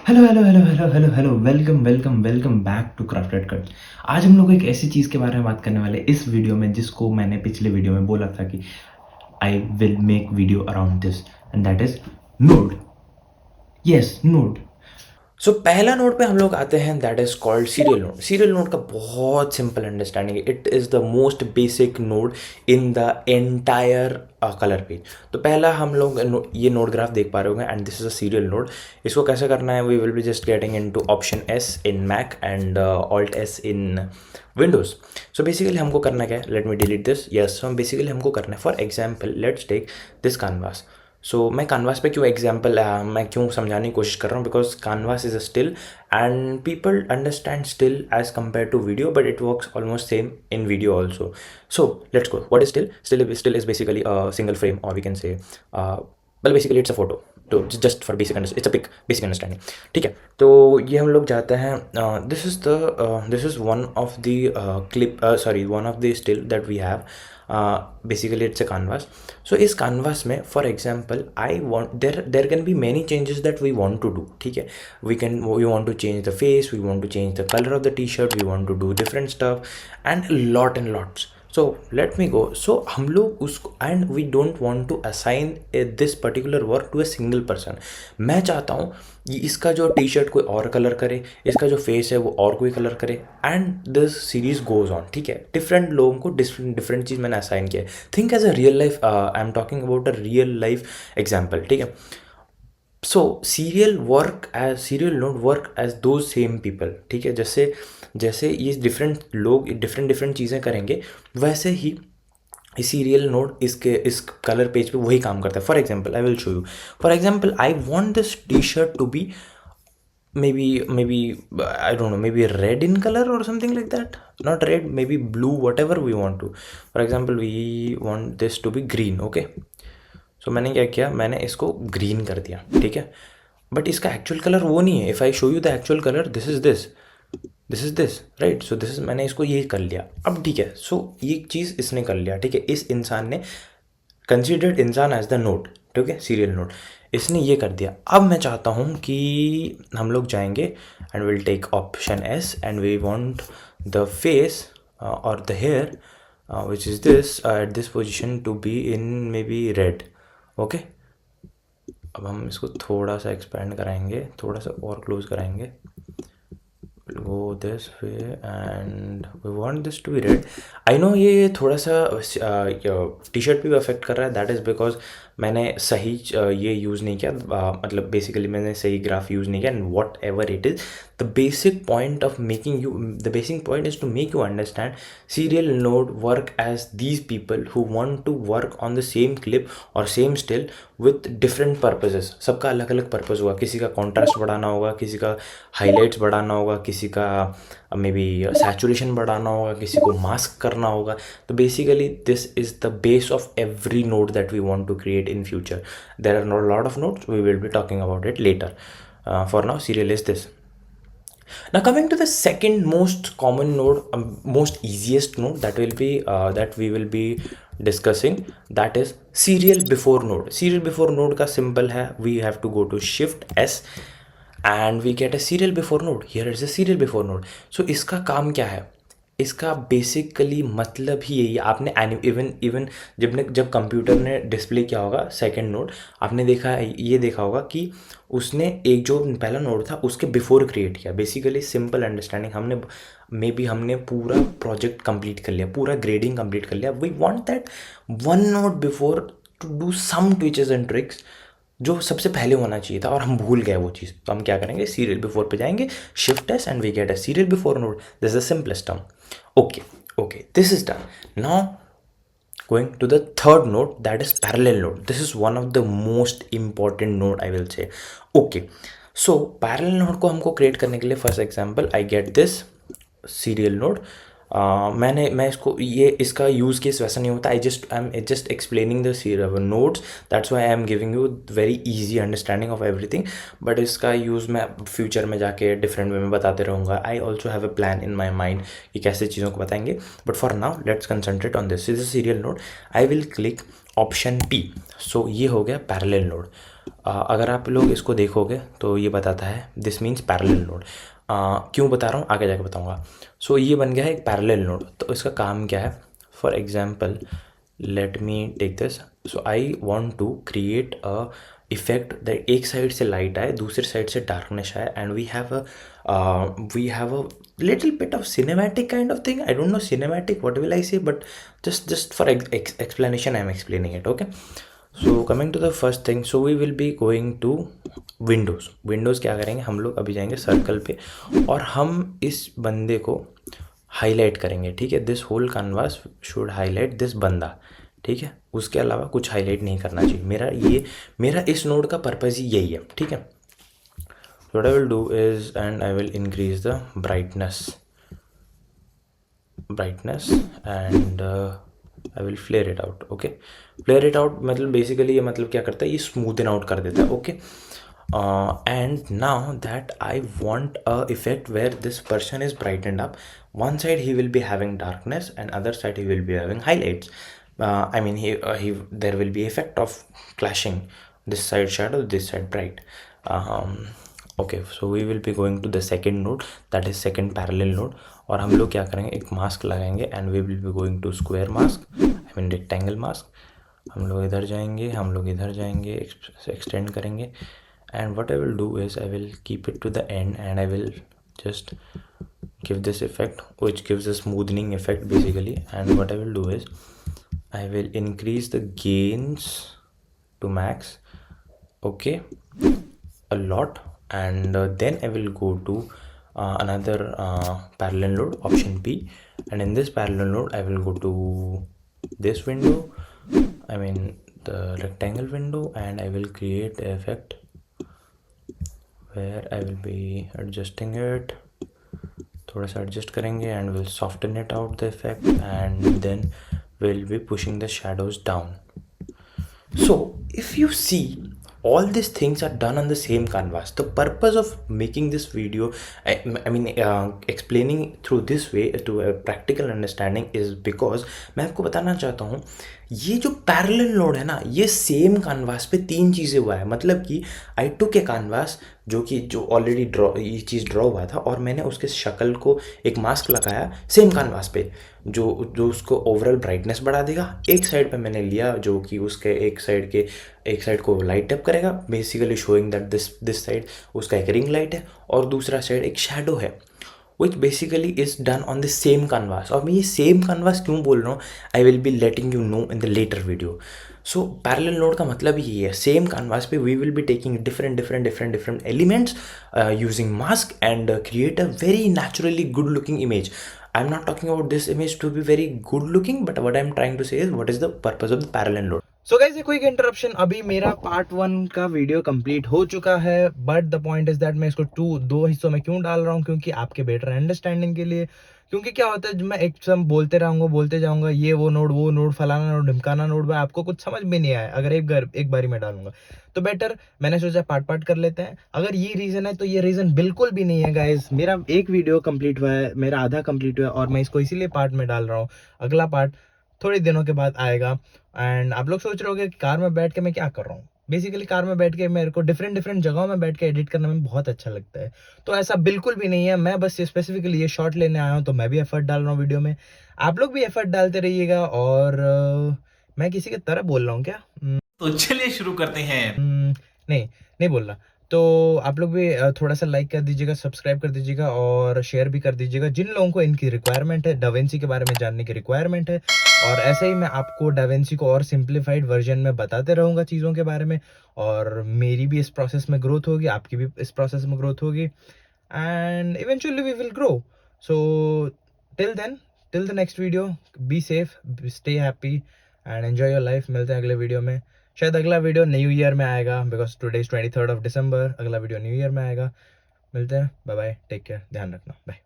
Hello hello hello hello hello hello welcome welcome welcome back to crafted cut. आज हम लोग एक ऐसी चीज़ के बारे में बात करने वाले इस वीडियो में जिसको मैंने पिछले वीडियो में बोला था कि I will make video around this and that is node. Yes, node. So पहला नोड पे हम लोग आते हैं, that is called serial node. Serial node का बहुत सिंपल अंडरस्टैंडिंग है। It is the most basic node in the entire colour page. तो पहला हम लोग ये नोड ग्राफ देख पा रहे होंगे and this is a serial node. इसको कैसे करना है, we will be just getting into option S in Mac and Alt S in Windows. So basically हमको करना क्या है, let me delete this. Yes, हम बेसिकली हमको करना है, for example let's take this canvas. So मैं canvas पे क्यों एग्जाम्पल मैं क्यों समझाने की कोशिश कर रहा हूँ, because canvas is a still and people understand still as compare to video, but it works almost same in video also. So let's go. What is still? Still is basically a single frame, or we can say well basically it's a photo. तो just for basic it's a pic, basic understanding. ठीक है, तो ये हम लोग जाते हैं. This is one of the clip, sorry, one of the still that we have. Basically it's a canvas. So इस canvas में for example I want there can be many changes that we want to do. ठीक है, we want to change the face, we want to change the colour of the T shirt, we want to do different stuff and lot and lots. So let me go. So हम लोग उसको and we don't want to assign this particular work to a single person. मैं चाहता हूँ इसका जो T shirt कोई और कलर करे, इसका जो फेस है वो और कोई कलर करे and this series goes on. ठीक है, डिफरेंट लोगों को डिफरेंट डिफरेंट चीज़ मैंने असाइन किया है. Think as a real life, I am talking about a real life example. ठीक है, so serial node work as दो सेम पीपल. ठीक है, जैसे जैसे ये डिफरेंट लोग डिफरेंट डिफरेंट चीज़ें करेंगे, वैसे ही सीरियल नोड इस कलर पेज पे वही काम करता है. For example I will show you. For example I want this T shirt to be maybe I don't know, maybe red in color or something like that. Not red, maybe blue, whatever we want to. For example, we want this to be green. Okay, सो मैंने क्या किया, मैंने इसको green कर दिया. ठीक है, but इसका एक्चुअल कलर वो नहीं है. If I show you the actual colour, this is this, right. So this is, मैंने इसको ये कर लिया. अब ठीक है, सो ये चीज़ इसने कर लिया. ठीक है, इस इंसान ने कंसिडर्ड इंसान एज द नोड. ठीक है, सीरियल नोड, इसने ये कर दिया. अब मैं चाहता हूँ कि हम लोग जाएंगे and will take option S and we want the face और the hair which is this at this position to be in maybe red. Okay, अब हम इसको थोड़ा सा एक्सपेंड कराएंगे, थोड़ा सा और क्लोज कराएंगे. go this way and we want this to be red. I know ये थोड़ा सा टी शर्ट भी अफेक्ट कर रहा है. दैट इज़ बिकॉज मैंने सही ये यूज़ नहीं किया. मतलब बेसिकली मैंने सही ग्राफ यूज़ नहीं किया. And whatever it is, the basic point of making you, the basic point is to make you understand serial node work as these people who want to work on the same clip और same still with different purposes. सबका अलग अलग purpose होगा. किसी का contrast बढ़ाना होगा, किसी का हाईलाइट्स बढ़ाना होगा, किसी का मे बी सैचुरेशन बढ़ाना होगा, किसी को मास्क करना होगा. तो basically this is the base of every node that we want to create in future. There are not a lot of nodes, we will be talking about it later. For now, serial is this. Now coming to the second most common node, most easiest node that we will be discussing, that is serial before node. Serial before node का simple है, we have to go to shift S and we get a serial before node. Here is a serial before node. So इसका काम क्या है, इसका basically मतलब ही यही. आपने इवन जब कंप्यूटर ने डिस्प्ले किया होगा सेकंड नोड, आपने देखा होगा कि उसने एक जो पहला नोड था उसके बिफोर क्रिएट किया. बेसिकली सिंपल अंडरस्टैंडिंग, हमने पूरा प्रोजेक्ट कंप्लीट कर लिया, पूरा ग्रेडिंग कंप्लीट कर लिया. We want that one node before to do some twitches and tricks जो सबसे पहले होना चाहिए था और हम भूल गए वो चीज़. तो हम क्या करेंगे, सीरियल बिफोर पे जाएंगे, shift S and we get a serial before node. This is the simplest term. Okay, this is done. Now going to the third node, that is parallel node. This is one of the most important node, I will say. Okay, so parallel node को हमको create करने के लिए, first example I get this serial node. मैं इसका use case वैसा नहीं होता. I am just explaining the nodes. That's why I am giving you very easy understanding of everything. But इसका यूज़ मैं फ्यूचर में जाके डिफरेंट वे में बताते रहूँगा. I also have a plan in my mind कि कैसे चीज़ों को बताएंगे. But for now let's concentrate on this. Is a serial node. I will click option P. So ये हो गया पैरेलल नोड. अगर आप लोग इसको देखोगे तो ये बताता है दिस मीन्स पैरेलल नोड। क्यों बता रहा हूँ आगे जाके बताऊँगा। सो ये बन गया है एक पैरेलल नोड। तो इसका काम क्या है, for example let me take this. So I want to create a effect that एक साइड से लाइट आए, दूसरी साइड से डार्कनेस आए, and we have a little bit of cinematic kind of thing. I don't know cinematic, what will I say, but just for explanation I'm explaining it, okay? So coming to the first thing, so we will be going to Windows क्या करेंगे हम लोग, अभी जाएंगे circle पे और हम इस बंदे को हाईलाइट करेंगे, ठीक है। This whole canvas should highlight this बंदा, ठीक है। उसके अलावा कुछ हाईलाइट नहीं करना चाहिए। मेरा इस नोड का पर्पज़ ही यही है, ठीक है। What I will do is, and I will increase the brightness and I will flare it out, okay? Flare it out मतलब basically ये मतलब क्या करता है, ये smoothen out कर देता है, okay? And now that I want a effect where this person is brightened up, one side he will be having darkness and other side he will be having highlights. I mean there will be effect of clashing, this side shadow, this side bright. Okay, so we will be going to the second node, that is second parallel node, और हम लोग क्या करेंगे, एक mask लगाएंगे and we will be going to square mask, I mean rectangle mask. हम लोग इधर जाएंगे, हम लोग इधर जाएंगे, एक्सटेंड करेंगे, and what I will do is I will keep it to the end and I will just give this effect which gives a smoothing effect basically. And what I will do is I will increase the gains to max, okay, a lot, and then I will go to another parallel node, option P, and in this parallel node I will go to this window, I mean the rectangle window, and I will create a effect where I will be adjusting it, थोड़ा सा adjust करेंगे and we'll soften it out the effect, and then we'll be pushing the shadows down. So if you see, all these things are done on the same canvas. The purpose of making this video, I mean explaining through this way to a practical understanding is because मैं आपको बताना चाहता हूँ ये जो parallel node है ना, ये सेम कानवास पे तीन चीज़ें हुआ है। मतलब कि आई टुक ए कानवास जो ऑलरेडी ये चीज़ ड्रॉ हुआ था, और मैंने उसके शक्ल को एक मास्क लगाया सेम कानवास पे जो उसको ओवरऑल ब्राइटनेस बढ़ा देगा। एक साइड पे मैंने लिया जो कि उसके एक साइड को लाइट अप करेगा, basically showing that this side उसका एक रिंग लाइट है और दूसरा साइड एक शैडो है, which basically is done on the same canvas. और मैं ये सेम canvas क्यों बोल रहा हूँ, I will be letting you know in the later video. So parallel node का मतलब ही ये है, सेम canvas पे we will be taking different elements using mask and create a very naturally good looking image. I'm not talking about this image to be very good looking, but what I'm trying to say is what is the purpose of the parallel node. So guys ये quick interruption, अभी मेरा part 1 का video complete हो चुका है, but the point is that मैं इसको दो हिस्सों में क्यों डाल रहा हूँ, क्योंकि आपके बेटर अंडरस्टैंडिंग के लिए। क्योंकि क्या होता है, जब मैं एक सम बोलते जाऊंगा ये वो नोड फलाना नोड ढिमकाना नोड में आपको कुछ समझ में नहीं आया अगर एक बारी में डालूंगा, तो बेटर मैंने सोचा पार्ट कर लेते हैं। अगर ये रीजन है तो ये रीजन बिल्कुल भी नहीं है गाइज। मेरा एक वीडियो कंप्लीट हुआ है, मेरा आधा कंप्लीट हुआ है, और मैं इसको इसीलिए पार्ट में डाल रहा हूँ। अगला पार्ट थोड़े दिनों के बाद आएगा। एंड आप लोग सोच रहे होगे कि कार में बैठ के मैं क्या कर रहा हूँ। बेसिकली कार में बैठ के मेरे को डिफरेंट जगहों में बैठ के एडिट करने में बहुत अच्छा लगता है, तो ऐसा बिल्कुल भी नहीं है। मैं बस स्पेसिफिकली ये शॉट लेने आया हूँ, तो मैं भी एफर्ट डाल रहा हूँ वीडियो में, आप लोग भी एफर्ट डालते रहिएगा। और मैं किसी की तरह बोल रहा हूँ क्या? तो चलिए शुरू करते हैं। नहीं बोल रहा। तो आप लोग भी थोड़ा सा लाइक कर दीजिएगा, सब्सक्राइब कर दीजिएगा और शेयर भी कर दीजिएगा जिन लोगों को इनकी रिक्वायरमेंट है, डाविंसी के बारे में जानने की रिक्वायरमेंट है। और ऐसे ही मैं आपको डाविंसी को और सिंप्लीफाइड वर्जन में बताते रहूँगा चीज़ों के बारे में, और मेरी भी इस प्रोसेस में ग्रोथ होगी, आपकी भी इस प्रोसेस में ग्रोथ होगी, and eventually we will grow. So till then, till the next video, be safe, stay happy and enjoy your life. मिलते हैं अगले वीडियो में। शायद अगला वीडियो न्यू ईयर में आएगा, because today is 23rd of December। अगला वीडियो न्यू ईयर में आएगा। मिलते हैं, बाय बाय, टेक केयर, ध्यान रखना, बाय।